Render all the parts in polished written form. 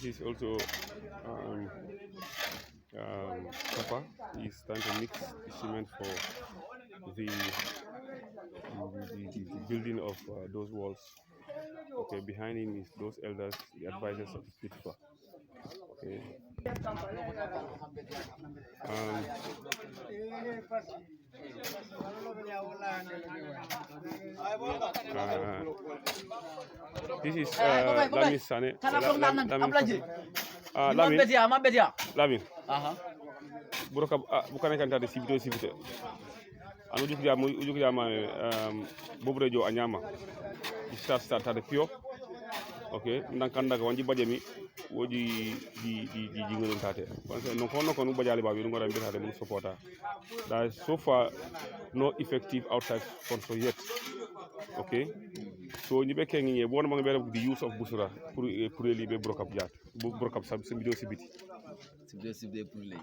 this is also copper. He's trying to mix the cement for the building of those walls. Okay, behind him is those elders, the advisors of Spitfa. Okay. This is Lamin Sane. Lamin. Bukan kan tadi sibito. Anu ujuknya ma bobrejo anyama. Start tadi pio. Okay, ndankanda ko wanji bajemi woji di ngolon tate. Parce que non kono bajali ba bi ngora mbitade mun supporta. There is so far no effective outside sponsor yet. Okay, so ni be kengi bon mo be the use of busura pour li be brokap jat brokap sab se video sibiti pour li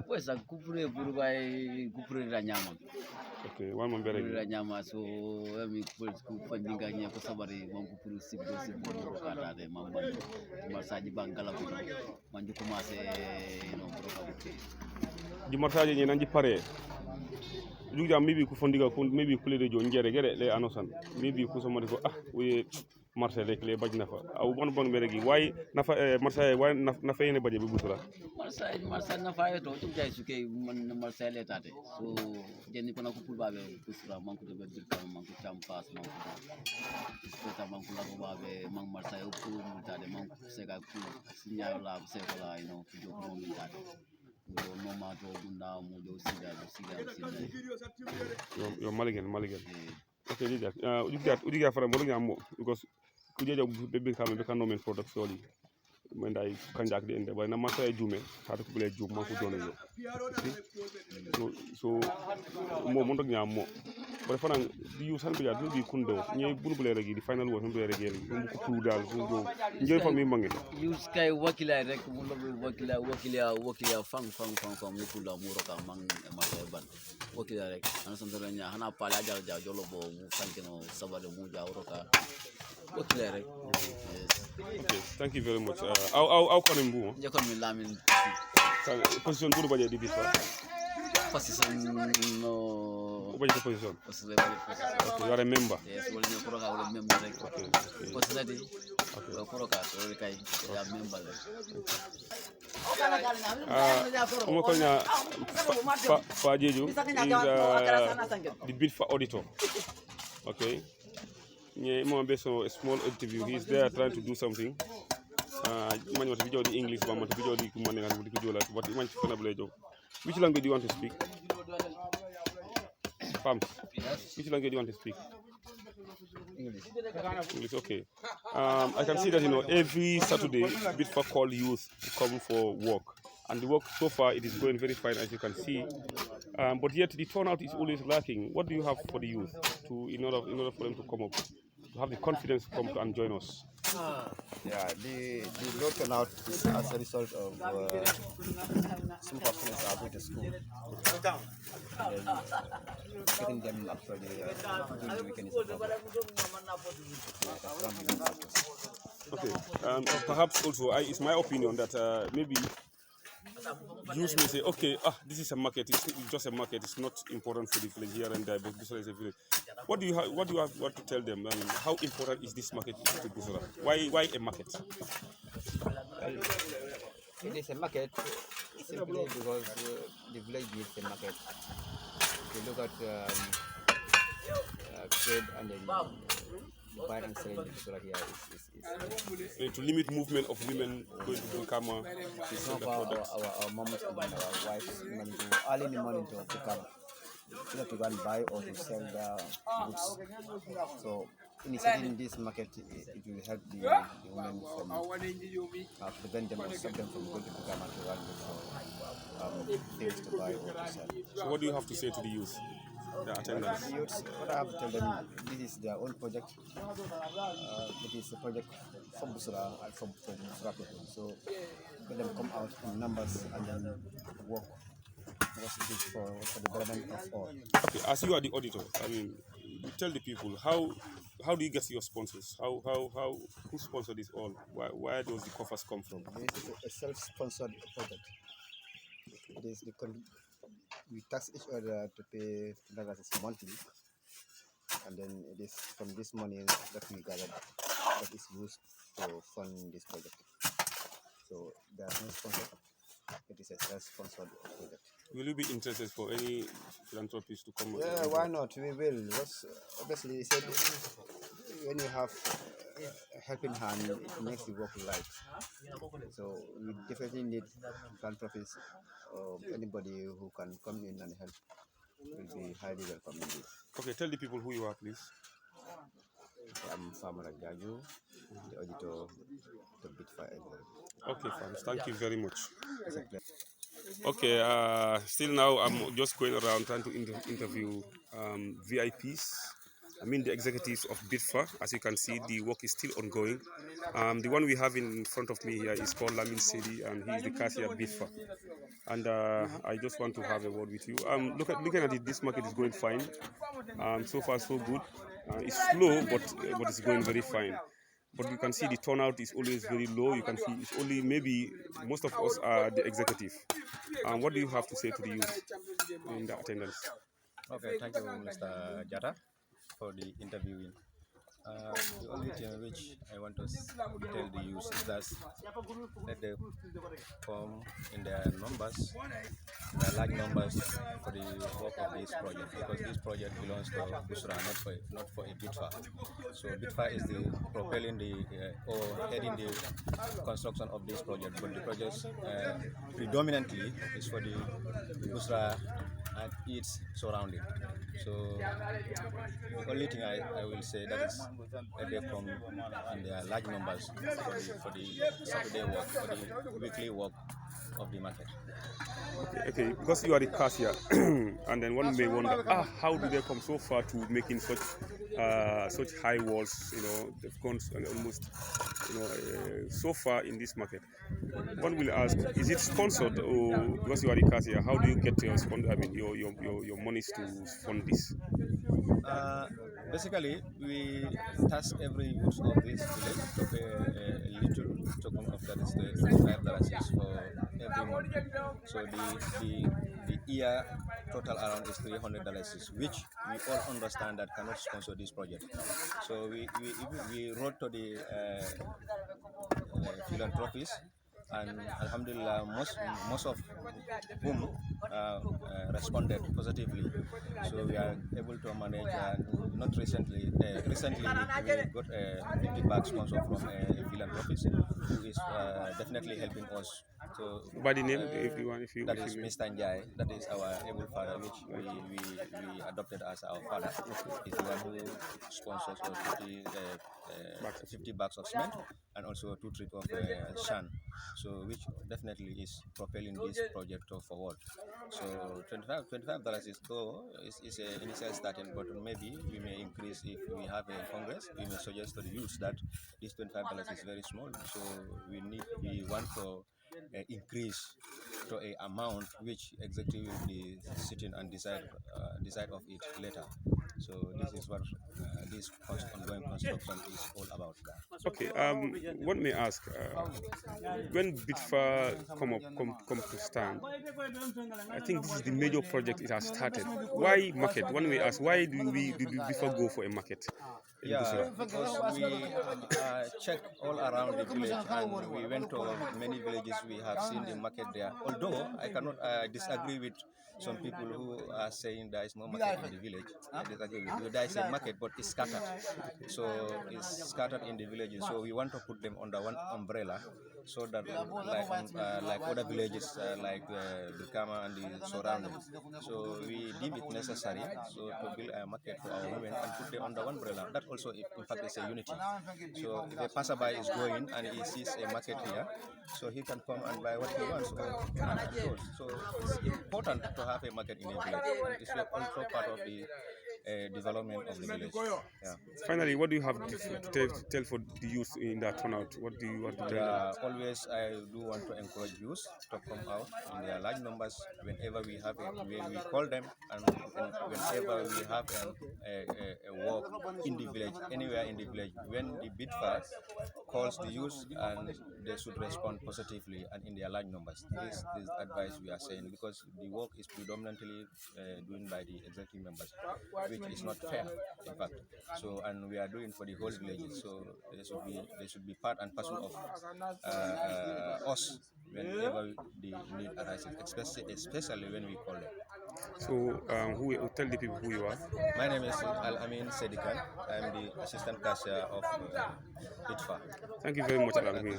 ouais ça coupure pour bay coupure la nyama. Okay, one mo bere la nyama so mi ko fandinga nya ko sabari mom coupure sibito broka dade mam ban marsaji bangala ko man ju commencé no brokap di marsaji ni nanji pare Jugja maybe ku fondiga ko maybe ku le jo njere gere le anosan maybe ku so mari ko we marché rek le baj nafa aw bon mere gi way nafa marché way nafa yene baje bi busura marché nafa yo to jay suke man marché le tate so jenni ko nako pulbabe busura man ko de bir kam man ko champas man ko ta man ko la babe man marché o ko mu tade man ko se ga ku signal la se ko la no ko jo ko mu tade no matter now mudo sida yo maligen okay dida udiga fara mo ngam because kujejo be kam be kan no men product soli men dai kanjak de ende way na ma tay jume hata ko bele jum man ko dono yo so mo ndok nyam mo bare fana di yu san bi ya di kundo ñe bulbule rek di final wo bulbule rek dum ko tu dal ko do ñe fa mi mangi use kay wakila rek mo lo wakila fang mo kula mo roka man ma tay ban wakila rek ana san do nya hana pala jal jolo bo mu fankeno sabade mu ja roka wakila rek. Okay, thank you very much. I'll call him Boo. You call me Lamin. Position good budget di bisa. Position no. What is the position? Okay, you are a member. Yes, well you are a member. Okay. Position di. Okay. Koroka, so kai ya member. Omo konya fa jeju is the bid for auditor. Okay. A small interview. He's there trying to do something. Man want to video the English, man want to video the money and video like what man which language do you want to speak? Pams. Which language do you want to speak? English, okay. I can see that every Saturday Bitfa call youth to come for work. And the work so far it is going very fine as you can see. But yet the turnout is always lacking. What do you have for the youth in order for them to come up? To have the confidence to come and join us. Yeah, the low turnout is as a result of some students are going to school. Getting them actually during the weekend is a problem. Okay, perhaps also it's my opinion that maybe youth may say, okay, this is a market. It's just a market. It's not important for the village here and there. But Busura is a village. What do you have to tell them? How important is this market to Busura? Why a market? It is a market simply because the village needs a market. If you look at trade and then buy and sell in Busura here is to limit movement of women going to Bukama. It's not our moms and our wives go early in the morning to Bukama. Either to go and buy or to sell their goods. So initiating this market, it will help the women from prevent them or stop them from going to Bukama to run with things to buy or to sell. So what do you have to say to the youth? The attendants. Youths, what I have to tell them, this is their own project. It is a project from Busura and from Busura people. So let them come out in numbers and then work. Because it is for the betterment of all. Okay, as you are the auditor, tell the people how how do you get your sponsors? How who sponsor this all? Where does the coffers come from? This is a self-sponsored project. It is we tax each other to pay $50 monthly, and then it is from this money that we gathered that is used to fund this project. So there are no sponsor. It is a self-sponsored project. Will you be interested for any philanthropists to come? Yeah, why not? We will. Because obviously, said when you have a helping hand, it makes the work light. So we definitely need philanthropists or anybody who can come in and help will be highly welcome indeed. Okay, tell the people who you are, please. I'm Farmer Gaju, the auditor to Bitfire. Okay, fans, thank you very much. It's a pleasure. Okay, still now I'm just going around trying to interview VIPs. I mean the executives of BITFA. As you can see, the work is still ongoing. The one we have in front of me here is called Lamin, and he is the cashier at BITFA. And I just want to have a word with you. Looking at it, this market is going fine. So far, so good. It's slow, but it's going very fine. But you can see the turnout is always very low. You can see it's only maybe most of us are the executive. What do you have to say to the youth in the attendance? Okay, thank you, Mr. Jata, for the interviewing. The only thing which I want to tell the youth is that let them come in their numbers, their large numbers for the work of this project, because this project belongs to Busra, not for a BITFA. So BITFA is the propelling the or heading the construction of this project, but the project predominantly is for the Busra and its surrounding. So the only thing I will say that is that they come in their large numbers for the Saturday work, for the weekly work of the market. Okay, because you are the cashier, and then one may wonder, how do they come so far to making such high walls? You know, they've gone almost, so far in this market. One will ask, is it sponsored, or because you are the cashier, how do you get your your monies to fund this? Basically, we task every youth of this village to pay a little token of that is the $5 for every month. So the year total around is $300, which we all understand that cannot sponsor this project. So we wrote to the philanthropists, and alhamdulillah most of whom responded positively, so we are able to manage. Not recently we got a 50 bag sponsor from a philanthropist who is definitely helping us. So By the name, if you want, that is Mr. Njai, that is our able father, which we adopted as our father. He's the one who sponsors us 50 bags of cement and also 2 trips of shan, so which definitely is propelling this project forward. So $25 is though is an initial starting, but maybe we may increase if we have a congress. We may suggest to the youth that this $25 is very small, so we want to increase to a amount which executive will be sitting and decide of it later. So this is what this ongoing construction is all about. Okay, one may ask, when BITFA come to stand, I think this is the major project it has started. Why market? One may ask, why did BITFA go for a market? Yeah, because we checked all around the village, and we went to many villages. We have seen the market there. Although I cannot disagree with some people who are saying there is no market in the village. I disagree with you. There is a market, but it's scattered. So it's scattered in the villages. So we want to put them under one umbrella, so that like other villages like Bukama and the surroundings. So we deem it necessary so to build a market for our women and put them under one umbrella. That also, in fact, is a unity. So if a passerby is going and he sees a market here, so he can come and buy what he wants. So it's important to have a market in a village. It's also part of the development of the village. Yeah. Finally, what do you have to tell for the youth in that turnout? What do you want to tell them? Always, I do want to encourage youth to come out in their large numbers whenever we have we call them, and whenever we have a walk in the village, anywhere in the village. When the BITFA calls the youth, and they should respond positively and in their large numbers. This is advice we are saying, because the work is predominantly done by the executive members, which is not fair, in fact. So, and we are doing for the whole villages. So they should be part and parcel of us whenever the need arises, especially when we call them. So, tell the people who you are. My name is Amin Saidykhan. I am the assistant cashier of ITFA. Thank you very much, Amin.